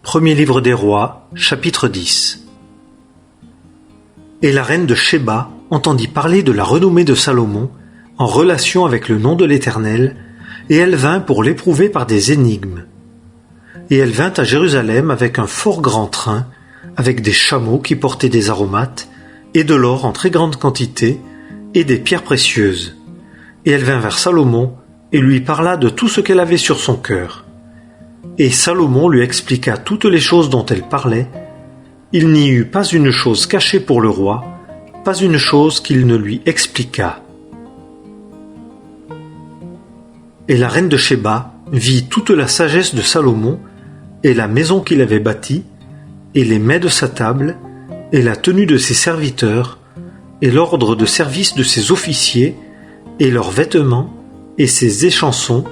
Premier livre des rois, chapitre 10. Et la reine de Shéba entendit parler de la renommée de Salomon en relation avec le nom de l'Éternel, et elle vint pour l'éprouver par des énigmes. Et elle vint à Jérusalem avec un fort grand train, avec des chameaux qui portaient des aromates, et de l'or en très grande quantité, et des pierres précieuses. Et elle vint vers Salomon, et lui parla de tout ce qu'elle avait sur son cœur. Et Salomon lui expliqua toutes les choses dont elle parlait. Il n'y eut pas une chose cachée pour le roi, pas une chose qu'il ne lui expliquât. Et la reine de Shéba vit toute la sagesse de Salomon, et la maison qu'il avait bâtie, et les mets de sa table, et la tenue de ses serviteurs, et l'ordre de service de ses officiers, et leurs vêtements, et ses échansons,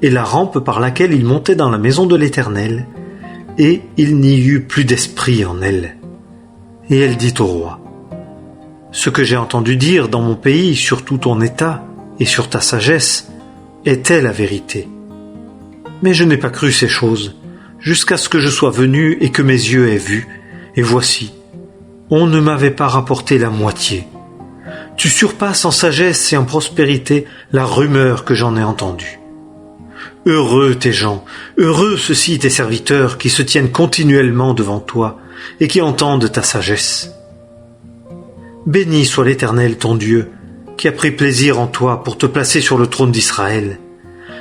et la rampe par laquelle il montait dans la maison de l'Éternel, et il n'y eut plus d'esprit en elle. Et elle dit au roi: Ce que j'ai entendu dire dans mon pays sur tout ton état et sur ta sagesse était la vérité. Mais je n'ai pas cru ces choses, jusqu'à ce que je sois venu et que mes yeux aient vu, et voici, on ne m'avait pas rapporté la moitié. Tu surpasses en sagesse et en prospérité la rumeur que j'en ai entendue. Heureux tes gens, heureux ceux-ci tes serviteurs qui se tiennent continuellement devant toi et qui entendent ta sagesse. Béni soit l'Éternel ton Dieu, qui a pris plaisir en toi pour te placer sur le trône d'Israël.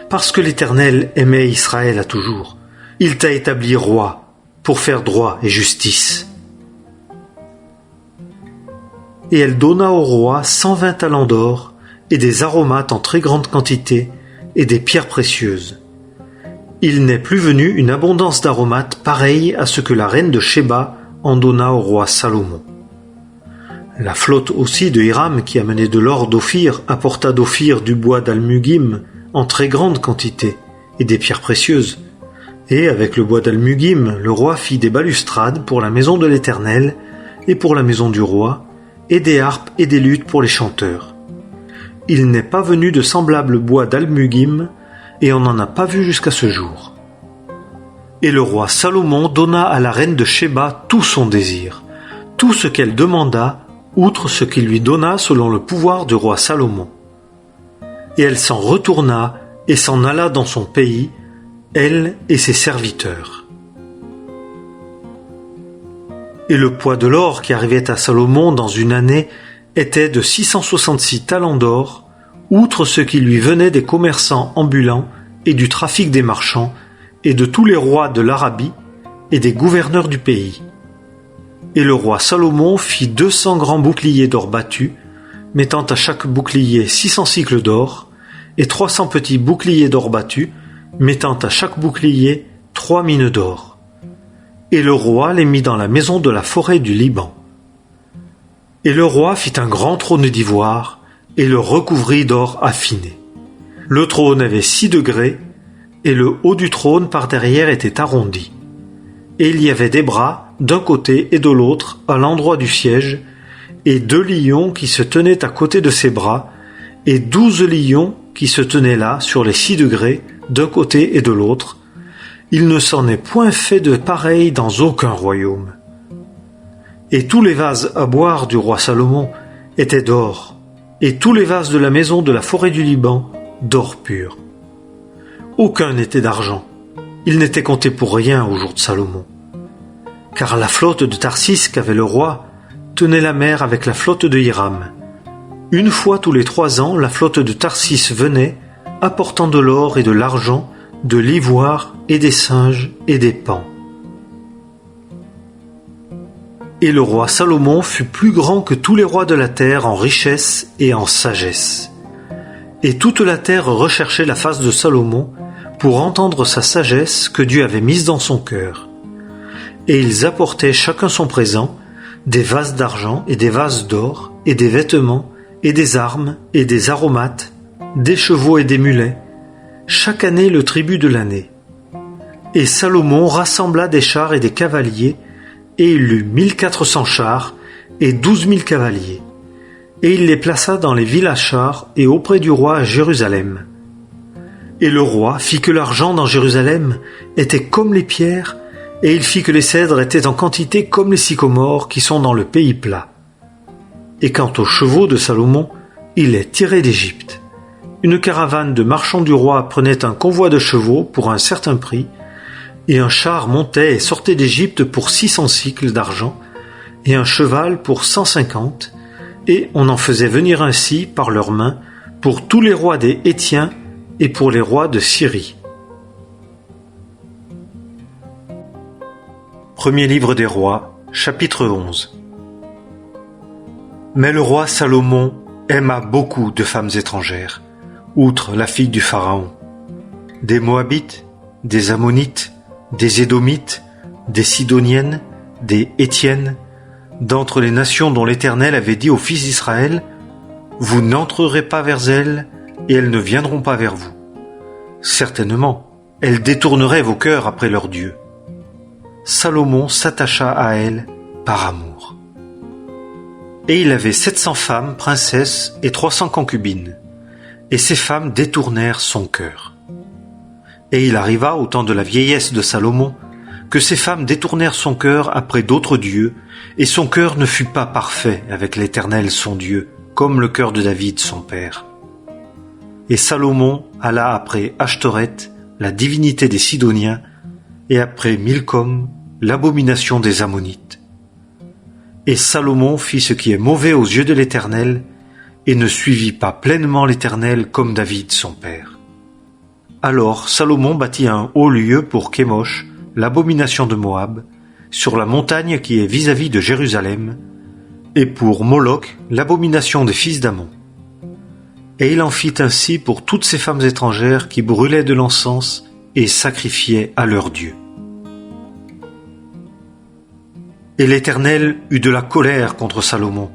Parce que l'Éternel aimait Israël à toujours, il t'a établi roi pour faire droit et justice. Et elle donna au roi 120 talents d'or et des aromates en très grande quantité et des pierres précieuses. Il n'est plus venu une abondance d'aromates pareille à ce que la reine de Shéba en donna au roi Salomon. La flotte aussi de Hiram qui amenait de l'or d'Ophir apporta d'Ophir du bois d'Almugim en très grande quantité et des pierres précieuses. Et avec le bois d'Almugim, le roi fit des balustrades pour la maison de l'Éternel et pour la maison du roi, et des harpes et des luttes pour les chanteurs. Il n'est pas venu de semblable bois d'Almugim, et on n'en a pas vu jusqu'à ce jour. Et le roi Salomon donna à la reine de Shéba tout son désir, tout ce qu'elle demanda, outre ce qu'il lui donna selon le pouvoir du roi Salomon. Et elle s'en retourna et s'en alla dans son pays, elle et ses serviteurs. Et le poids de l'or qui arrivait à Salomon dans une année était de 666 talents d'or, outre ce qui lui venait des commerçants ambulants et du trafic des marchands, et de tous les rois de l'Arabie et des gouverneurs du pays. Et le roi Salomon fit 200 grands boucliers d'or battu, mettant à chaque bouclier 600 cycles d'or, et 300 petits boucliers d'or battu, mettant à chaque bouclier 3 mines d'or. Et le roi les mit dans la maison de la forêt du Liban. Et le roi fit un grand trône d'ivoire, et le recouvrit d'or affiné. Le trône avait 6 degrés, et le haut du trône par derrière était arrondi. Et il y avait des bras, d'un côté et de l'autre, à l'endroit du siège, et 2 lions qui se tenaient à côté de ces bras, et 12 lions qui se tenaient là, sur les 6 degrés, d'un côté et de l'autre. Il ne s'en est point fait de pareil dans aucun royaume. Et tous les vases à boire du roi Salomon étaient d'or, et tous les vases de la maison de la forêt du Liban d'or pur. Aucun n'était d'argent, il n'était compté pour rien au jour de Salomon. Car la flotte de Tarsis qu'avait le roi tenait la mer avec la flotte de Hiram. Une fois tous les 3 ans, la flotte de Tarsis venait, apportant de l'or et de l'argent, de l'ivoire et des singes et des paons. Et le roi Salomon fut plus grand que tous les rois de la terre en richesse et en sagesse. Et toute la terre recherchait la face de Salomon pour entendre sa sagesse que Dieu avait mise dans son cœur. Et ils apportaient chacun son présent, des vases d'argent et des vases d'or, et des vêtements, et des armes, et des aromates, des chevaux et des mulets, chaque année le tribut de l'année. Et Salomon rassembla des chars et des cavaliers, et il eut 1400 chars et 12 000 cavaliers. Et il les plaça dans les villes à chars et auprès du roi à Jérusalem. Et le roi fit que l'argent dans Jérusalem était comme les pierres, et il fit que les cèdres étaient en quantité comme les sycomores qui sont dans le pays plat. Et quant aux chevaux de Salomon, il les tirait d'Égypte. Une caravane de marchands du roi prenait un convoi de chevaux pour un certain prix, et un char montait et sortait d'Égypte pour 600 cycles d'argent, et un cheval pour 150, et on en faisait venir ainsi par leurs mains pour tous les rois des Hétiens et pour les rois de Syrie. Premier livre des rois, chapitre 11. Mais le roi Salomon aima beaucoup de femmes étrangères, outre la fille du Pharaon, des Moabites, des Ammonites, des Édomites, des Sidoniennes, des Hétiennes, d'entre les nations dont l'Éternel avait dit aux fils d'Israël, « Vous n'entrerez pas vers elles, et elles ne viendront pas vers vous. Certainement, elles détourneraient vos cœurs après leur Dieu. » Salomon s'attacha à elles par amour. Et il avait 700 femmes, princesses, et 300 concubines, et ces femmes détournèrent son cœur. Et il arriva au temps de la vieillesse de Salomon, que ces femmes détournèrent son cœur après d'autres dieux, et son cœur ne fut pas parfait avec l'Éternel son Dieu, comme le cœur de David son père. Et Salomon alla après Ashtoreth, la divinité des Sidoniens, et après Milcom, l'abomination des Ammonites. Et Salomon fit ce qui est mauvais aux yeux de l'Éternel, et ne suivit pas pleinement l'Éternel comme David son père. Alors Salomon bâtit un haut lieu pour Kémosh, l'abomination de Moab, sur la montagne qui est vis-à-vis de Jérusalem, et pour Moloch, l'abomination des fils d'Ammon. Et il en fit ainsi pour toutes ces femmes étrangères qui brûlaient de l'encens et sacrifiaient à leurs dieux. Et l'Éternel eut de la colère contre Salomon,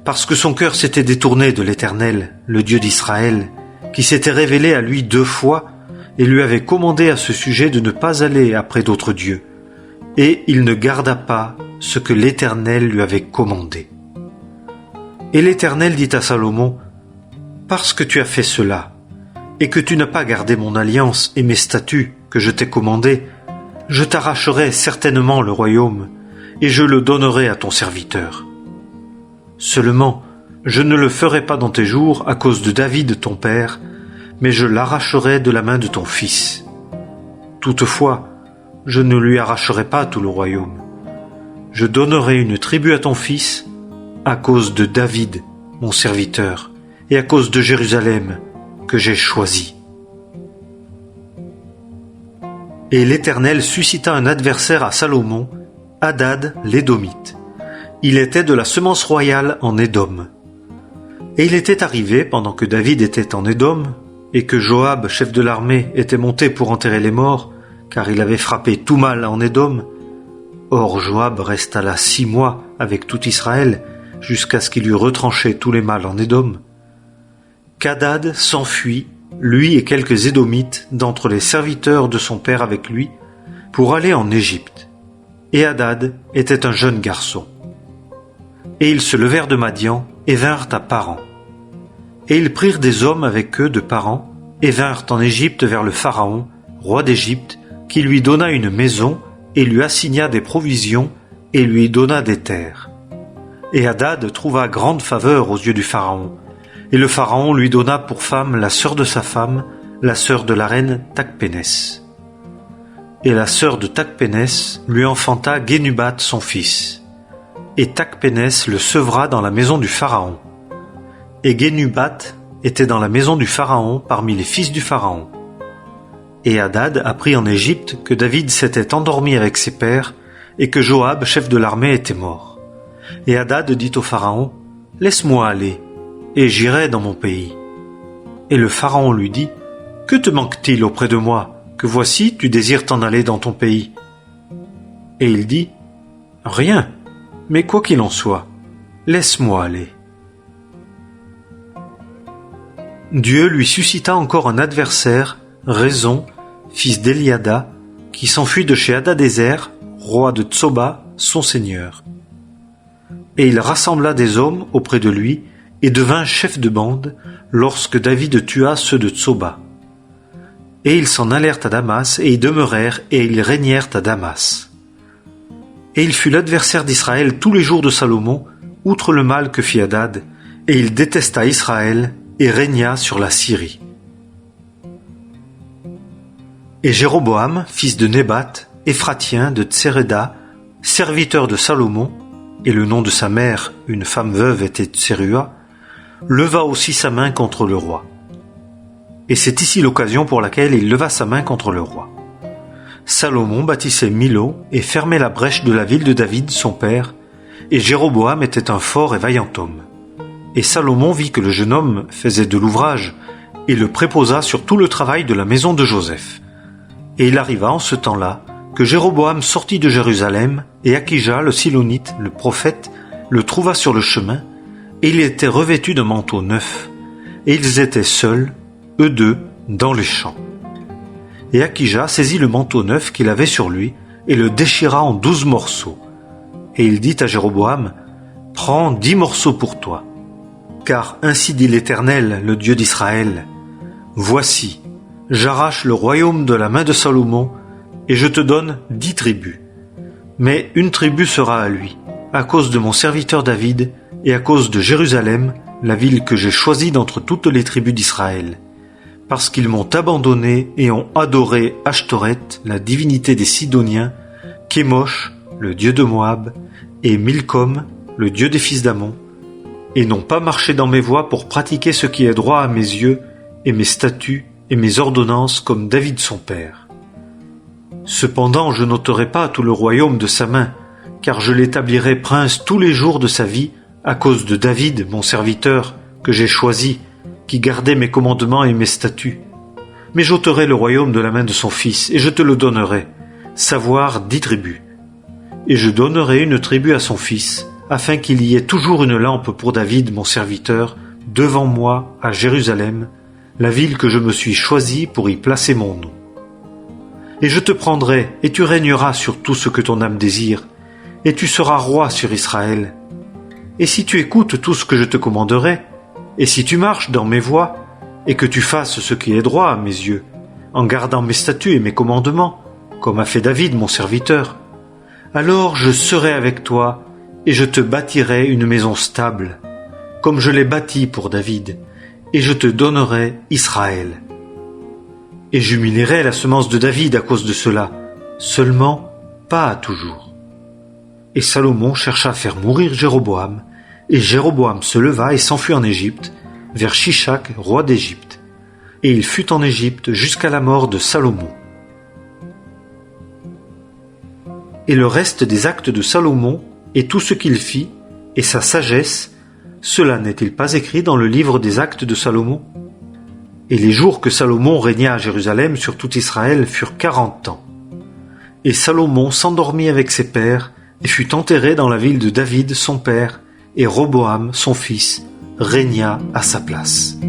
parce que son cœur s'était détourné de l'Éternel, le Dieu d'Israël, qui s'était révélé à lui 2 fois, et lui avait commandé à ce sujet de ne pas aller après d'autres dieux, et il ne garda pas ce que l'Éternel lui avait commandé. Et l'Éternel dit à Salomon, « Parce que tu as fait cela, et que tu n'as pas gardé mon alliance et mes statuts que je t'ai commandés, je t'arracherai certainement le royaume, et je le donnerai à ton serviteur. Seulement, je ne le ferai pas dans tes jours à cause de David ton père, mais je l'arracherai de la main de ton fils. Toutefois, je ne lui arracherai pas tout le royaume. Je donnerai une tribu à ton fils à cause de David, mon serviteur, et à cause de Jérusalem, que j'ai choisi. » Et l'Éternel suscita un adversaire à Salomon, Hadad l'Édomite. Il était de la semence royale en Édom. Et il était arrivé, pendant que David était en Édom, et que Joab, chef de l'armée, était monté pour enterrer les morts, car il avait frappé tout mal en Édom. Or Joab resta là 6 mois avec tout Israël, jusqu'à ce qu'il eût retranché tous les mâles en Édom. qu'Hadad s'enfuit, lui et quelques Édomites d'entre les serviteurs de son père avec lui, pour aller en Égypte. Et Hadad était un jeune garçon. Et ils se levèrent de Madian et vinrent à Paran. Et ils prirent des hommes avec eux de Paran et vinrent en Égypte vers le Pharaon, roi d'Égypte, qui lui donna une maison et lui assigna des provisions et lui donna des terres. Et Hadad trouva grande faveur aux yeux du Pharaon, et le Pharaon lui donna pour femme la sœur de sa femme, la sœur de la reine Tachpénès. Et la sœur de Tachpénès lui enfanta Génubat son fils. Et Tachpénès le sevra dans la maison du Pharaon. Et Génubat était dans la maison du Pharaon parmi les fils du Pharaon. Et Hadad apprit en Égypte que David s'était endormi avec ses pères et que Joab, chef de l'armée, était mort. Et Hadad dit au Pharaon, « Laisse-moi aller, et j'irai dans mon pays. » Et le Pharaon lui dit, « Que te manque-t-il auprès de moi, que voici tu désires t'en aller dans ton pays ?» Et il dit, « Rien, mais quoi qu'il en soit, laisse-moi aller. » Dieu lui suscita encore un adversaire, Raison, fils d'Eliada, qui s'enfuit de chez Hadadézer, roi de Tsoba, son seigneur. Et il rassembla des hommes auprès de lui et devint chef de bande lorsque David tua ceux de Tsoba. Et ils s'en allèrent à Damas et y demeurèrent et ils régnèrent à Damas. Et il fut l'adversaire d'Israël tous les jours de Salomon, outre le mal que fit Hadad, et il détesta Israël et régna sur la Syrie. Et Jéroboam, fils de Nébat, Éphratien de Tséréda, serviteur de Salomon, et le nom de sa mère, une femme veuve, était Tsérua, leva aussi sa main contre le roi. Et c'est ici l'occasion pour laquelle il leva sa main contre le roi. Salomon bâtissait Milo et fermait la brèche de la ville de David, son père, et Jéroboam était un fort et vaillant homme. Et Salomon vit que le jeune homme faisait de l'ouvrage, et le préposa sur tout le travail de la maison de Joseph. Et il arriva en ce temps-là que Jéroboam sortit de Jérusalem, et Akija, le Silonite, le prophète, le trouva sur le chemin, et il était revêtu d'un manteau neuf, et ils étaient seuls, eux deux, dans les champs. Et Akija saisit le manteau neuf qu'il avait sur lui, et le déchira en 12 morceaux. Et il dit à Jéroboam, « Prends 10 morceaux pour toi. Car ainsi dit l'Éternel, le Dieu d'Israël, voici, j'arrache le royaume de la main de Salomon, et je te donne 10 tribus. Mais une tribu sera à lui, à cause de mon serviteur David, et à cause de Jérusalem, la ville que j'ai choisie d'entre toutes les tribus d'Israël. Parce qu'ils m'ont abandonné et ont adoré Ashtoret, la divinité des Sidoniens, Kémosh, le dieu de Moab, et Milcom, le dieu des fils d'Ammon, et n'ont pas marché dans mes voies pour pratiquer ce qui est droit à mes yeux, et mes statuts, et mes ordonnances comme David son père. Cependant je n'ôterai pas tout le royaume de sa main, car je l'établirai prince tous les jours de sa vie, à cause de David, mon serviteur, que j'ai choisi, qui gardait mes commandements et mes statuts. Mais j'ôterai le royaume de la main de son fils, et je te le donnerai, savoir 10 tribus. Et je donnerai une tribu à son fils, afin qu'il y ait toujours une lampe pour David, mon serviteur, devant moi à Jérusalem, la ville que je me suis choisie pour y placer mon nom. Et je te prendrai, et tu régneras sur tout ce que ton âme désire, et tu seras roi sur Israël. Et si tu écoutes tout ce que je te commanderai, et si tu marches dans mes voies, et que tu fasses ce qui est droit à mes yeux, en gardant mes statuts et mes commandements, comme a fait David mon serviteur, alors je serai avec toi, et je te bâtirai une maison stable, comme je l'ai bâtie pour David, et je te donnerai Israël. Et j'humilierai la semence de David à cause de cela, seulement pas à toujours. Et Salomon chercha à faire mourir Jéroboam, et Jéroboam se leva et s'enfuit en Égypte, vers Shishak, roi d'Égypte. Et il fut en Égypte jusqu'à la mort de Salomon. Et le reste des actes de Salomon, et tout ce qu'il fit, et sa sagesse, cela n'est-il pas écrit dans le livre des actes de Salomon? Et les jours que Salomon régna à Jérusalem sur tout Israël furent 40 ans. Et Salomon s'endormit avec ses pères, et fut enterré dans la ville de David son père, et Roboam son fils régna à sa place.